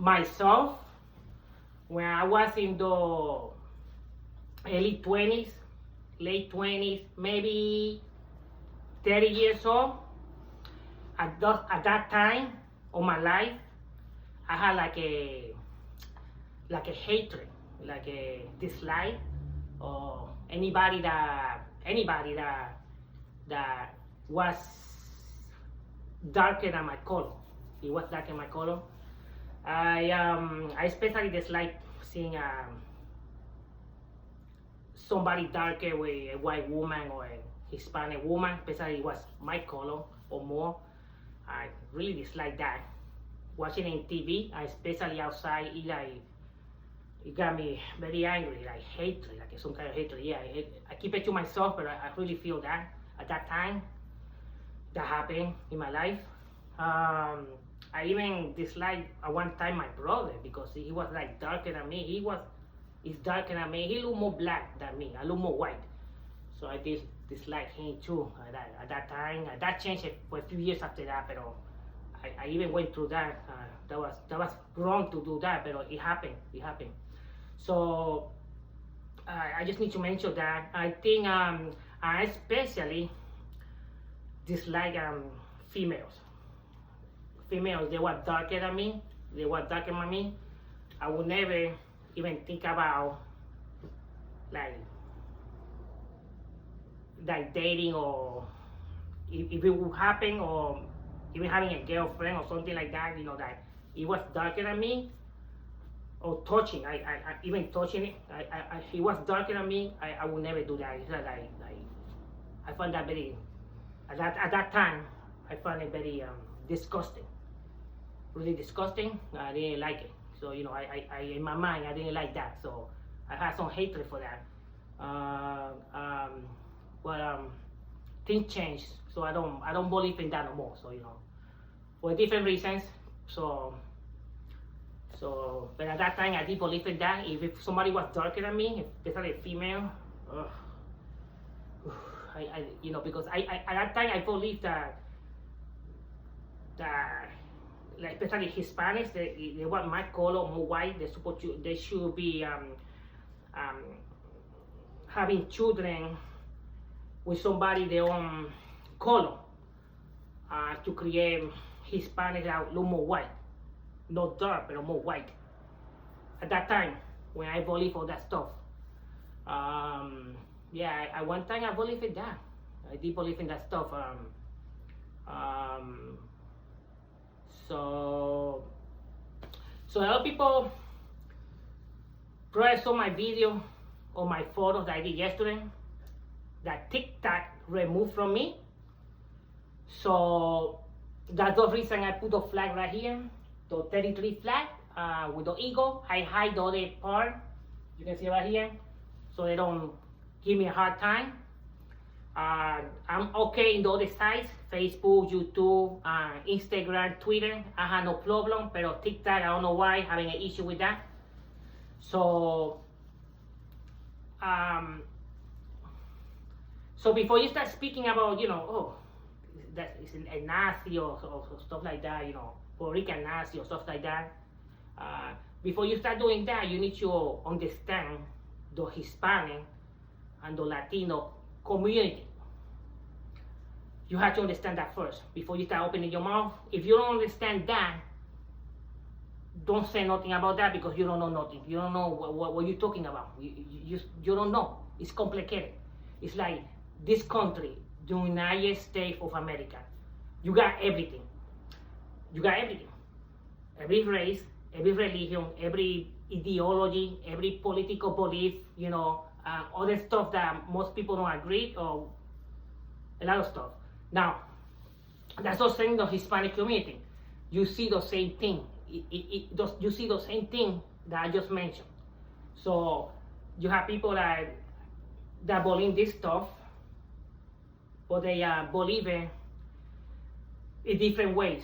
myself, when I was in the early 20s, late 20s, maybe 30 years old, at that time of my life, I had like a hatred, like a dislike, or anybody that was darker than my color. It was darker than my color. I especially dislike seeing somebody darker with a white woman or a Hispanic woman, especially it was my color or more. I really dislike that. Watching in TV, especially outside, it got me very angry, like hatred, like some kind of hatred. Yeah, I keep it to myself, but I really feel that at that time that happened in my life. I even disliked at one time my brother because he was like darker than me. He's darker than me. He looked more black than me. I look more white. So I dislike him too at that time. That changed for a few years after that, but I even went through that. That was wrong to do that, but it happened. So I just need to mention that. I think I especially dislike females. Females, they were darker than me. I would never even think about like dating, or if it would happen, or even having a girlfriend or something like that, that it was darker than me, or touching, I even touching it, he was darker than me, I would never do that. It's like I found that very, at that time, I found it very disgusting, really disgusting. I didn't like it. So, I in my mind, I didn't like that. So I had some hatred for that. But things changed, so I don't believe in that no more. So, for different reasons. So, but at that time I did believe in that. If somebody was darker than me, especially a female, because at that time I believed that like especially Hispanics, they want my color, more white. They should be having children with somebody their own color, to create Hispanics that look more white, not dark but more white. At that time, when I believe all that stuff, at one time I believed in that. I did believe in that stuff. So a lot of people probably saw my video or my photos that I did yesterday that TikTok removed from me. So that's the reason I put the flag right here, the 33 flag with the eagle. I hide the other part, you can see right here, so they don't give me a hard time. I'm okay in the other sites, Facebook, YouTube, Instagram, Twitter. I have no problem, but TikTok, I don't know why, having an issue with that. So, so before you start speaking about, that is a Nazi or stuff like that, Puerto Rican Nazi or stuff like that, before you start doing that, you need to understand the Hispanic and the Latino community. You have to understand that first before you start opening your mouth. If you don't understand that, don't say nothing about that, because you don't know nothing. You don't know what you're talking about. You don't know. It's complicated. It's like this country, the United States of America. You got everything. Every race, every religion, every ideology, every political belief, other stuff that most people don't agree, or a lot of stuff. Now, that's not saying the Hispanic community. You see the same thing. You see the same thing that I just mentioned. So you have people that believe this stuff, but they believe it in different ways.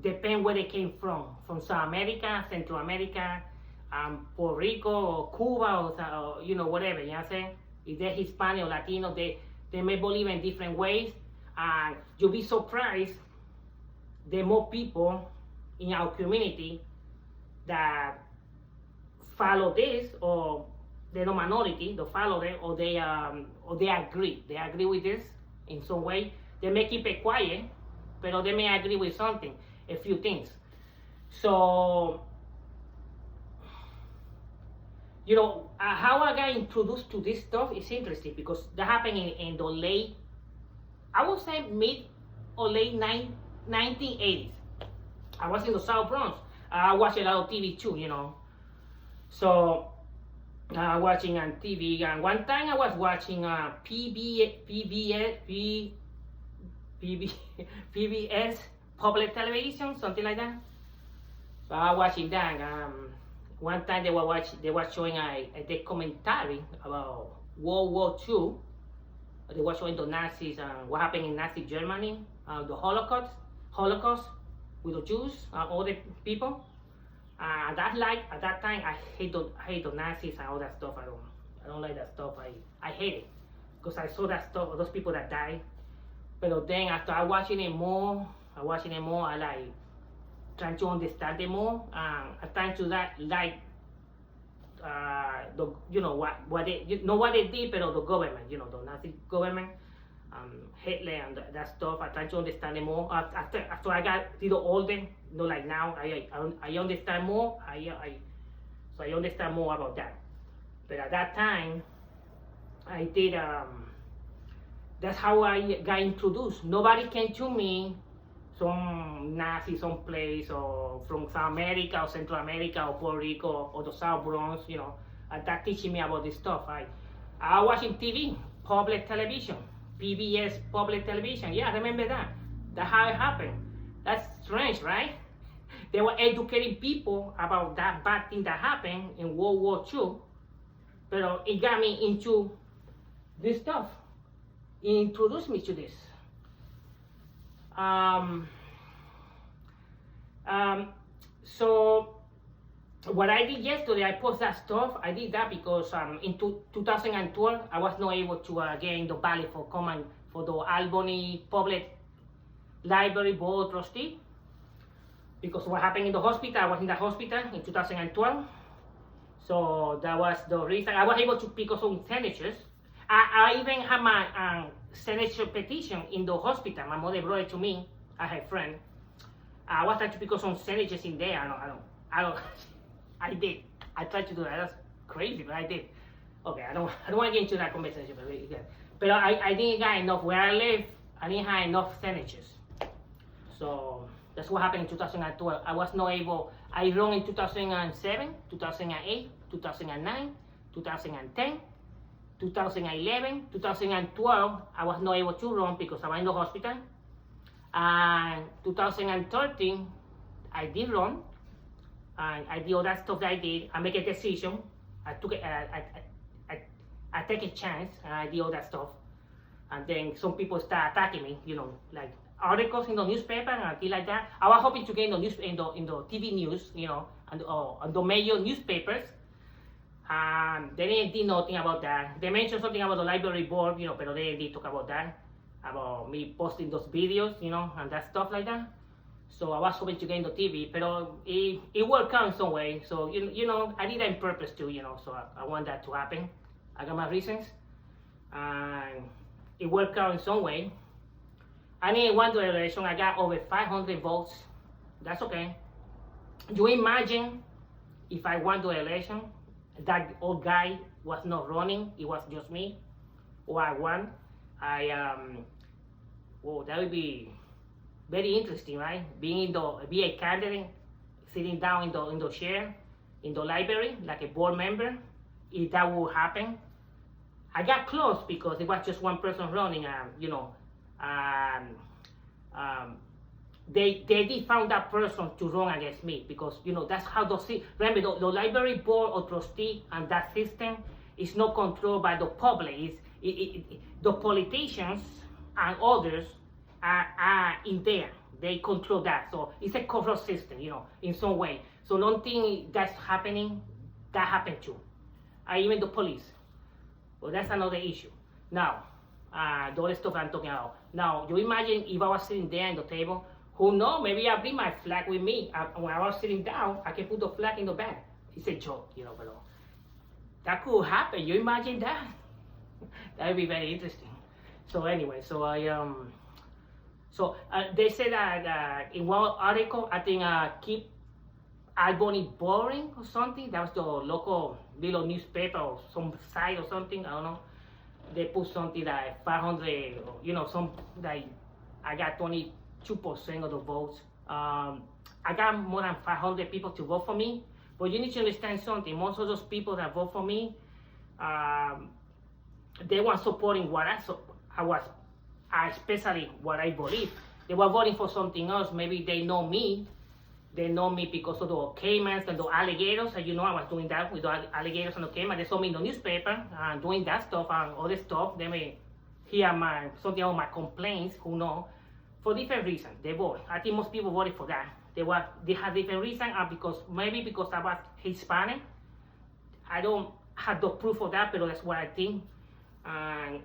Depend where they came from South America, Central America, Puerto Rico, or Cuba, or whatever. You know what I'm saying? If they're Hispanic or Latino, they may believe in different ways. You'll be surprised. There are more people in our community that follow this, or they're not minority, they follow it, or they agree. They agree with this in some way. They may keep it quiet, but they may agree with something, a few things. So, how I got introduced to this stuff is interesting because that happened in the late, I would say mid or late 1980s. I was in the South Bronx. I watched a lot of TV too, So, watching on TV, and one time I was watching PBS public television, something like that. So I was watching that. One time they were showing a documentary about World War II. They were showing the Nazis and what happened in Nazi Germany, the Holocaust with the Jews, all the people. At that time, I hate the Nazis and all that stuff. I don't like that stuff. I hate it because I saw that stuff, those people that died. But then after I watching it more, I like trying to understand it more. I trying to what they did, but the government, the Nazi government, Hitler and that stuff. I try to understand it more. After I got older, like now, I understand more. So I understand more about that. But at that time, I did. That's how I got introduced. Nobody came to me, some Nazi, some place, or from South America or Central America or Puerto Rico or the South Bronx, that teaching me about this stuff. I watching TV, public television, PBS public television. Yeah, I remember that. That's how it happened. That's strange, right? They were educating people about that bad thing that happened in World War II, but it got me into this stuff. It introduced me to this. So what I did yesterday, I posted that stuff. I did that because in 2012, I was not able to get in the ballot for the Albany Public Library Board trustee. Because what happened in the hospital, I was in the hospital in 2012. So that was the reason. I was able to pick up some signatures. I even had my signature petition in the hospital. My mother brought it to me. I had a friend. I was trying to pick up some signatures in there. I did. I tried to do that. That's crazy, but I did. Okay, I don't want to get into that conversation, but I didn't get enough. Where I live, I didn't have enough signatures. So that's what happened in 2012. I was not able. I run in 2007, 2008, 2009, 2010. 2011, 2012, I was not able to run because I was in the hospital. And 2013, I did run. And I did all that stuff that I did. I make a decision. I take a chance, and I did all that stuff. And then some people start attacking me, like articles in the newspaper and things like that. I was hoping to get in the TV news, and on the major newspapers. They didn't do nothing about that. They mentioned something about the library board, but they didn't talk about that, about me posting those videos, and that stuff like that. So I was hoping to get in the TV, but it worked out in some way. So, I did that on purpose too, so I want that to happen. I got my reasons. And it worked out in some way. I didn't win the election. I got over 500 votes. That's okay. You imagine if I won the election, that old guy was not running, it was just me, or I won. That would be very interesting, right? Be a candidate, sitting down in the chair in the library like a board member. If that would happen, I got close because it was just one person running. They did found that person to run against me because that's how remember the library board or trustee and that system is not controlled by the public. The politicians and others are in there. They control that, so it's a corrupt system, in some way. So nothing that's happening, that happened too. Even the police. Well, that's another issue. Now, the other stuff I'm talking about. Now, you imagine if I was sitting there at the table Who knows? Maybe I bring my flag with me. When I was sitting down, I can put the flag in the bag. It's a joke, but that could happen. You imagine that? That would be very interesting. So anyway, they said that in one article, I think keep Albany boring or something. That was the local little newspaper or some site or something. I don't know. They put something like 500, some like I got 22% of the votes. I got more than 500 people to vote for me. But you need to understand something. Most of those people that vote for me, they weren't supporting what especially what I believe. They were voting for something else. Maybe they know me. They know me because of the caimans and the alligators. And I was doing that with the alligators and the caimans. They saw me in the newspaper doing that stuff and other stuff. They may hear something of my complaints, who know, for different reasons. They vote. I think most people voted for that. They had different reasons because I was Hispanic. I don't have the proof of that, but that's what I think. And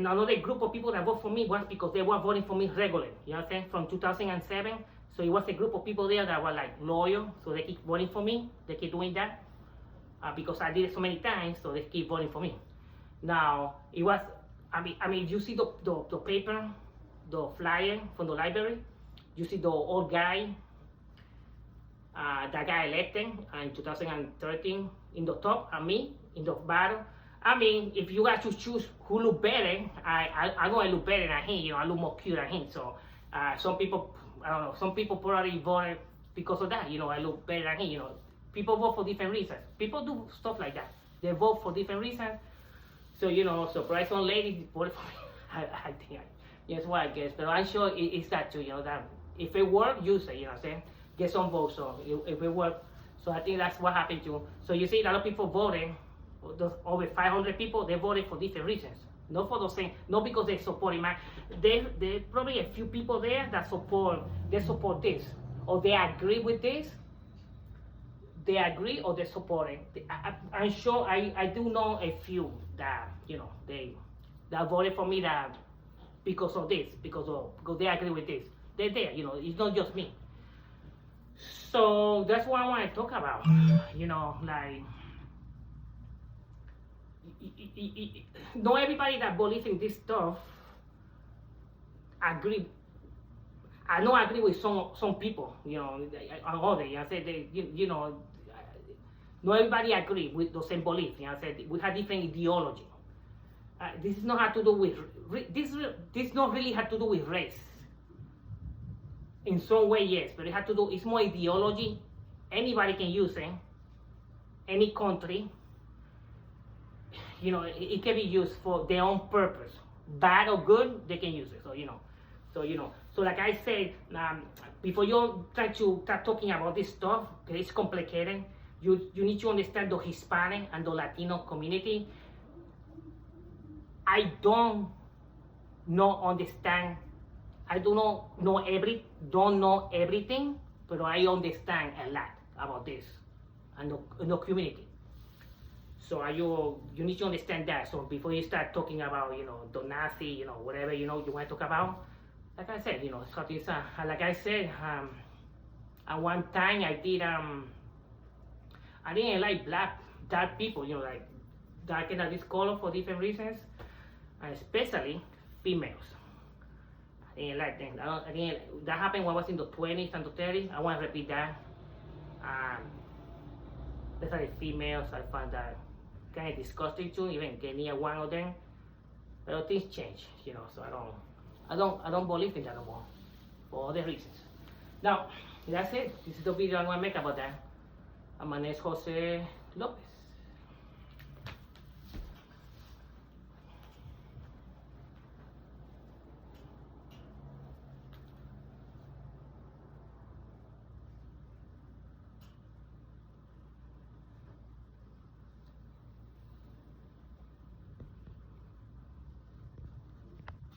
another group of people that vote for me was because they were voting for me regularly. You know what I'm saying? From 2007. So it was a group of people there that were like loyal, so they keep voting for me. They keep doing that because I did it so many times, so they keep voting for me. Now it was, you see the paper, the flyer from the library. You see the old guy, that guy elected in 2013 in the top, and me in the bottom. If you got to choose who look better, I'm gonna look better than him. I look more cute than him. So some people, I don't know, some people probably voted because of that. I look better than him. People vote for different reasons. People do stuff like that. They vote for different reasons. So surprise some lady voted for me. I think that's what I guess. But I'm sure it's that too. That if it works, use it. What I'm saying? Get some votes. So if it works, so I think that's what happened too. So you see a lot of people voting. Those over 500 people, they voted for different reasons. Not for the same, not because they support him. There probably a few people there that support this, or they agree with this. They agree or they support it. I'm sure I do know a few that that voted for me that because of this, because they agree with this. They're there. It's not just me. So that's what I want to talk about. Like. Not everybody that believes in this stuff agree. I know I agree with some people, on others. I said, not everybody agree with the same belief. I said we have different ideology. This is not have to do with this not really have to do with race. In some way, yes, but it's more ideology. Anybody can use it. Any country. It can be used for their own purpose, bad or good. They can use it. So like I said, before you try to start talking about this stuff, because it's complicated, you need to understand the Hispanic and the Latino community. I don't understand. I don't know everything, but I understand a lot about this and the community. So you need to understand that. So before you start talking about the Nazi, whatever you want to talk about, like I said, something. Like I said, at one time I didn't like dark people, like dark and this color for different reasons, and especially females. I didn't like them. That happened when I was in the 20s and the 30s. I want to repeat that. Especially females, I found that kind of disgusting too, even get near one of them. But things change, so I don't believe in that anymore for other reasons. Now, that's it. This is the video I want to make about that. And my name is Jose Lopez.